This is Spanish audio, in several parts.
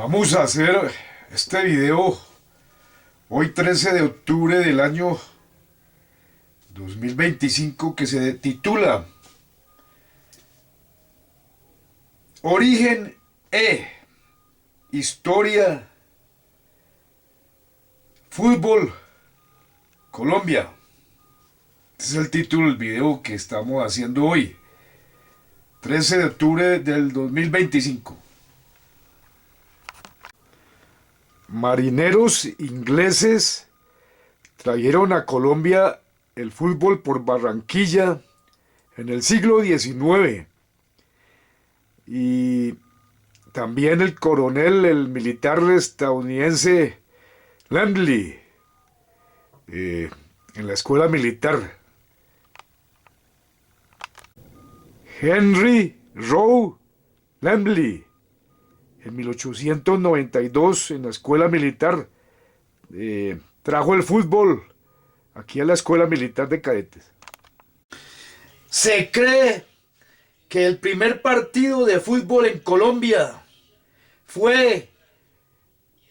Vamos a hacer este video hoy 13 de octubre del año 2025 que se titula Origen Historia, Fútbol, Colombia. Este es el título del video que estamos haciendo hoy, 13 de octubre del 2025. Marineros ingleses trajeron a Colombia el fútbol por Barranquilla en el siglo XIX. Y también el militar estadounidense Langley, en la escuela militar. Henry Rowe Langley, en 1892, en la escuela militar, trajo el fútbol aquí a la escuela militar de cadetes. Se cree que el primer partido de fútbol en Colombia fue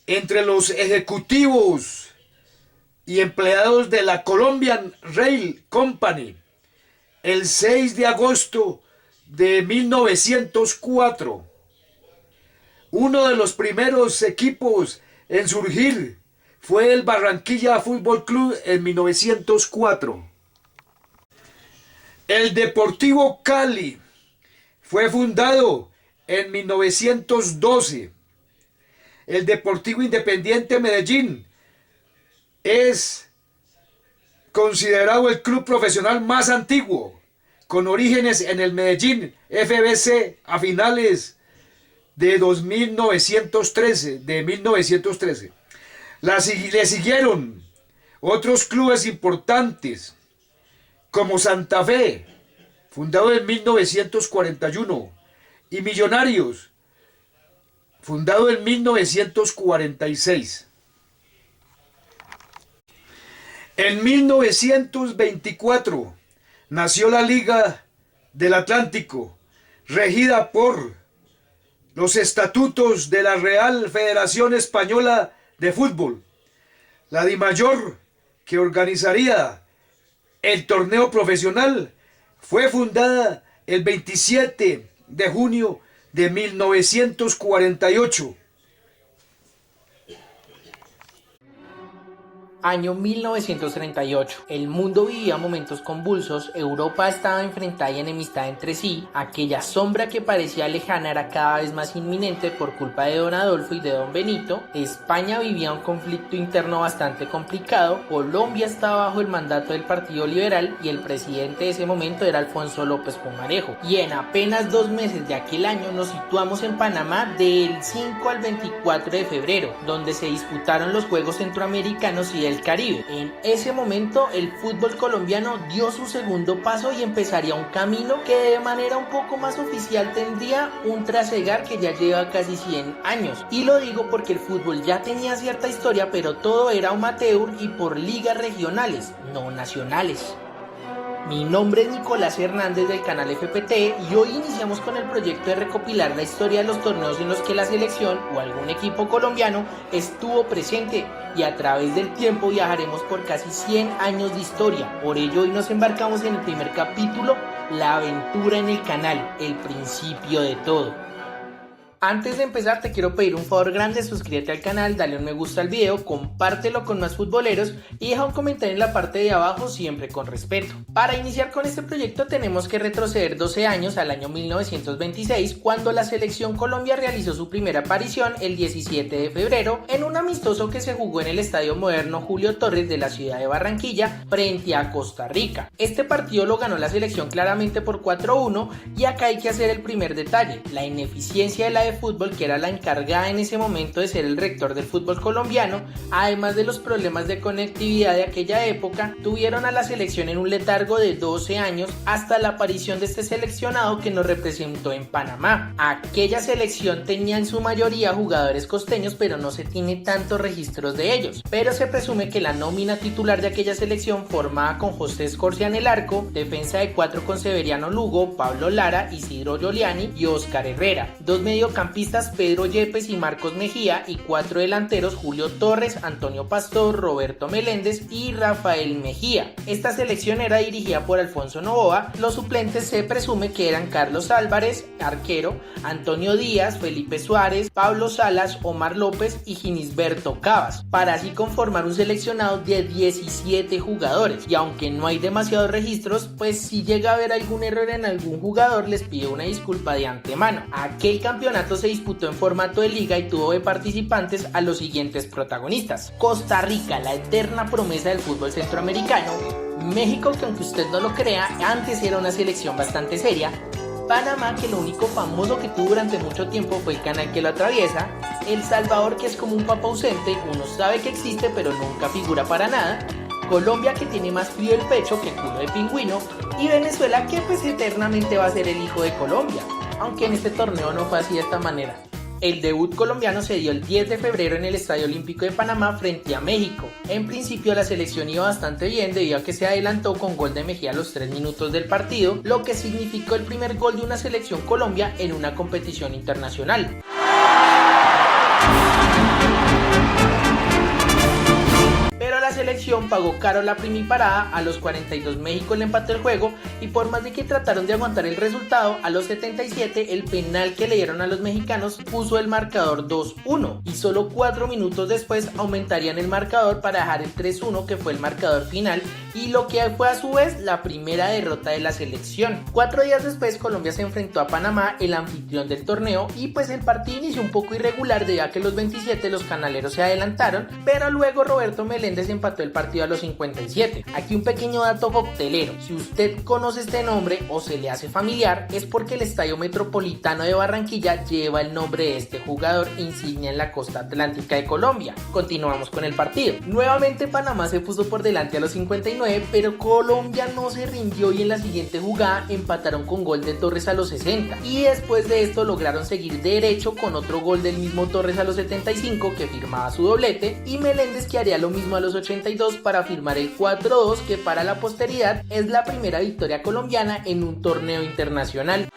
entre los ejecutivos y empleados de la Colombian Rail Company el 6 de agosto de 1904. Uno de los primeros equipos en surgir fue el Barranquilla Fútbol Club en 1904. El Deportivo Cali fue fundado en 1912. El Deportivo Independiente Medellín es considerado el club profesional más antiguo, con orígenes en el Medellín FBC a finales de 1913. Le siguieron otros clubes importantes como Santa Fe, fundado en 1941, y Millonarios, fundado en 1946. En 1924 nació la Liga del Atlántico, regida por los estatutos de la Real Federación Española de Fútbol, la DIMAYOR, que organizaría el torneo profesional. Fue fundada el 27 de junio de 1948. Año 1938. El mundo vivía momentos convulsos, Europa estaba enfrentada y enemistada entre sí, aquella sombra que parecía lejana era cada vez más inminente por culpa de don Adolfo y de don Benito, España vivía un conflicto interno bastante complicado, Colombia estaba bajo el mandato del Partido Liberal y el presidente de ese momento era Alfonso López Pumarejo, y en apenas 2 meses de aquel año nos situamos en Panamá del 5 al 24 de febrero, donde se disputaron los Juegos Centroamericanos y del Caribe. En ese momento el fútbol colombiano dio su segundo paso y empezaría un camino que de manera un poco más oficial tendría un trasegar que ya lleva casi 100 años. Y lo digo porque el fútbol ya tenía cierta historia, pero todo era amateur y por ligas regionales, no nacionales. Mi nombre es Nicolás Hernández del canal FPT y hoy iniciamos con el proyecto de recopilar la historia de los torneos en los que la selección o algún equipo colombiano estuvo presente, y a través del tiempo viajaremos por casi 100 años de historia. Por ello hoy nos embarcamos en el primer capítulo, la aventura en el canal, el principio de todo. Antes de empezar te quiero pedir un favor grande: suscríbete al canal, dale un me gusta al video, compártelo con más futboleros y deja un comentario en la parte de abajo, siempre con respeto. Para iniciar con este proyecto tenemos que retroceder 12 años al año 1926, cuando la selección Colombia realizó su primera aparición el 17 de febrero en un amistoso que se jugó en el Estadio Moderno Julio Torres de la ciudad de Barranquilla frente a Costa Rica. Este partido lo ganó la selección claramente por 4-1 y acá hay que hacer el primer detalle: la ineficiencia de la fútbol, que era la encargada en ese momento de ser el rector del fútbol colombiano, además de los problemas de conectividad de aquella época, tuvieron a la selección en un letargo de 12 años hasta la aparición de este seleccionado que nos representó en Panamá. Aquella selección tenía en su mayoría jugadores costeños, pero no se tiene tantos registros de ellos, pero se presume que la nómina titular de aquella selección, formada con José Escorcia en el arco, defensa de 4 con Severiano Lugo, Pablo Lara, Isidro Giuliani y Oscar Herrera, dos mediocampistas mediocampistas Pedro Yepes y Marcos Mejía y 4 delanteros Julio Torres, Antonio Pastor, Roberto Meléndez y Rafael Mejía. Esta selección era dirigida por Alfonso Novoa. Los suplentes se presume que eran Carlos Álvarez, arquero, Antonio Díaz, Felipe Suárez, Pablo Salas, Omar López y Ginisberto Cavas, para así conformar un seleccionado de 17 jugadores. Y aunque no hay demasiados registros, pues si llega a haber algún error en algún jugador, les pido una disculpa de antemano. Aquel campeonato se disputó en formato de liga y tuvo de participantes a los siguientes protagonistas: Costa Rica, la eterna promesa del fútbol centroamericano; México, que aunque usted no lo crea, antes era una selección bastante seria; Panamá, que lo único famoso que tuvo durante mucho tiempo fue el canal que lo atraviesa; El Salvador, que es como un papa ausente, uno sabe que existe pero nunca figura para nada; Colombia, que tiene más frío el pecho que culo de pingüino; y Venezuela, que pues eternamente va a ser el hijo de Colombia, aunque en este torneo no fue así de esta manera. El debut colombiano se dio el 10 de febrero en el Estadio Olímpico de Panamá frente a México. En principio la selección iba bastante bien debido a que se adelantó con gol de Mejía a los 3 minutos del partido, lo que significó el primer gol de una selección Colombia en una competición internacional. La selección pagó caro la primiparada. A los 42 México le empató el juego y por más de que trataron de aguantar el resultado, a los 77 el penal que le dieron a los mexicanos puso el marcador 2-1 y solo 4 minutos después aumentarían el marcador para dejar el 3-1, que fue el marcador final y lo que fue a su vez la primera derrota de la selección. 4 días después Colombia se enfrentó a Panamá, el anfitrión del torneo, y pues el partido inició un poco irregular debido a que los 27 los canaleros se adelantaron, pero luego Roberto Meléndez empató el partido a los 57. Aquí un pequeño dato coctelero: si usted conoce este nombre o se le hace familiar, es porque el Estadio Metropolitano de Barranquilla lleva el nombre de este jugador insignia en la costa atlántica de Colombia. Continuamos con el partido. Nuevamente Panamá se puso por delante a los 59, pero Colombia no se rindió y en la siguiente jugada empataron con gol de Torres a los 60 y después de esto lograron seguir derecho con otro gol del mismo Torres a los 75, que firmaba su doblete, y Meléndez, que haría lo mismo a los 82 para firmar el 4-2, que para la posteridad es la primera victoria colombiana en un torneo internacional.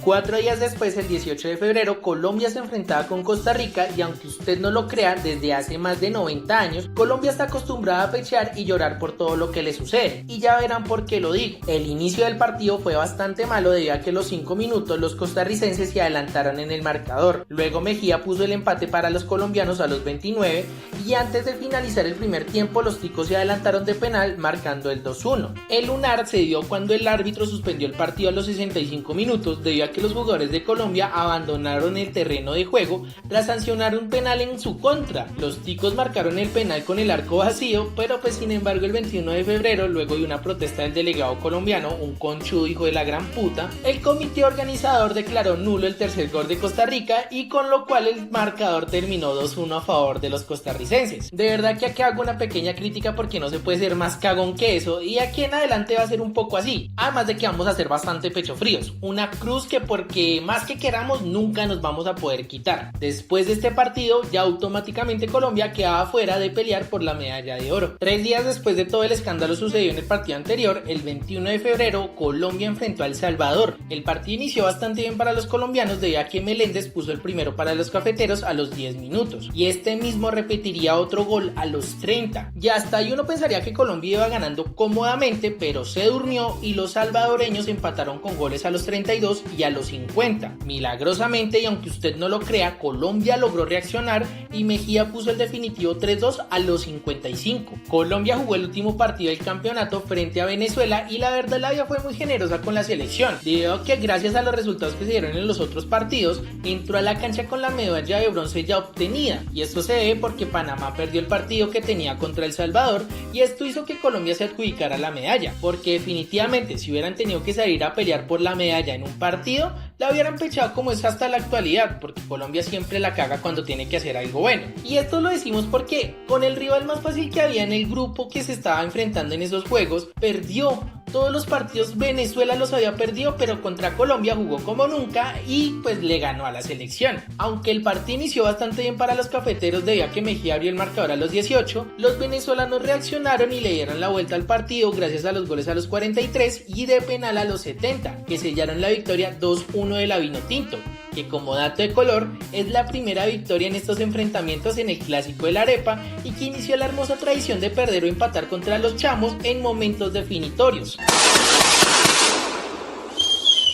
4 días después, el 18 de febrero, Colombia se enfrentaba con Costa Rica y aunque usted no lo crea, desde hace más de 90 años, Colombia está acostumbrada a pechear y llorar por todo lo que le sucede. Y ya verán por qué lo digo. El inicio del partido fue bastante malo debido a que a los 5 minutos los costarricenses se adelantaron en el marcador. Luego Mejía puso el empate para los colombianos a los 29 y antes de finalizar el primer tiempo los ticos se adelantaron de penal marcando el 2-1. El lunar se dio cuando el árbitro suspendió el partido a los 65 minutos debido a que los jugadores de Colombia abandonaron el terreno de juego tras sancionar un penal en su contra. Los ticos marcaron el penal con el arco vacío, pero pues sin embargo el 21 de febrero, luego de una protesta del delegado colombiano, un conchudo hijo de la gran puta, el comité organizador declaró nulo el tercer gol de Costa Rica y con lo cual el marcador terminó 2-1 a favor de los costarricenses. De verdad que aquí hago una pequeña crítica porque no se puede ser más cagón que eso y aquí en adelante va a ser un poco así, además de que vamos a ser bastante pecho fríos, una cruz que porque más que queramos nunca nos vamos a poder quitar. Después de este partido ya automáticamente Colombia quedaba fuera de pelear por la medalla de oro. 3 días después de todo el escándalo sucedido en el partido anterior, el 21 de febrero Colombia enfrentó a El Salvador. El partido inició bastante bien para los colombianos debido a que Meléndez puso el primero para los cafeteros a los 10 minutos y este mismo repetiría otro gol a los 30 y hasta ahí uno pensaría que Colombia iba ganando cómodamente, pero se durmió y los salvadoreños empataron con goles a los 32 y a los 50. Milagrosamente, y aunque usted no lo crea, Colombia logró reaccionar y Mejía puso el definitivo 3-2 a los 55. Colombia jugó el último partido del campeonato frente a Venezuela y la verdad la vida fue muy generosa con la selección, debido a que gracias a los resultados que se dieron en los otros partidos, entró a la cancha con la medalla de bronce ya obtenida, y esto se debe porque Panamá perdió el partido que tenía contra El Salvador y esto hizo que Colombia se adjudicara la medalla, porque definitivamente si hubieran tenido que salir a pelear por la medalla en un partido, la hubieran pechado como es hasta la actualidad, porque Colombia siempre la caga cuando tiene que hacer algo bueno. Y esto lo decimos porque con el rival más fácil que había en el grupo que se estaba enfrentando en esos juegos, perdió. todos los partidos Venezuela los había perdido, pero contra Colombia jugó como nunca y pues le ganó a la selección. Aunque el partido inició bastante bien para los cafeteros debido a que Mejía abrió el marcador a los 18, los venezolanos reaccionaron y le dieron la vuelta al partido gracias a los goles a los 43 y de penal a los 70, que sellaron la victoria 2-1 de la Vinotinto, que como dato de color es la primera victoria en estos enfrentamientos en el clásico de la arepa y que inició la hermosa tradición de perder o empatar contra los chamos en momentos definitorios.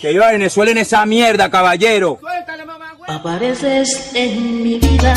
Que iba a Venezuela en esa mierda, caballero. Apareces en mi vida.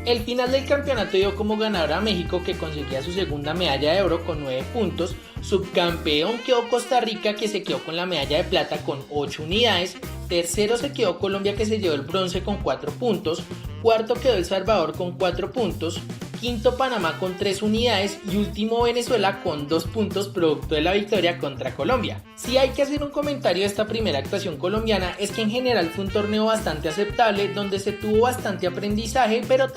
El final del campeonato dio como ganador a México, que conseguía su segunda medalla de oro con 9 puntos, subcampeón quedó Costa Rica, que se quedó con la medalla de plata con 8 unidades, tercero se quedó Colombia, que se llevó el bronce con 4 puntos, cuarto quedó El Salvador con 4 puntos, quinto Panamá con 3 unidades y último Venezuela con 2 puntos producto de la victoria contra Colombia. Si hay que hacer un comentario de esta primera actuación colombiana es que en general fue un torneo bastante aceptable donde se tuvo bastante aprendizaje, pero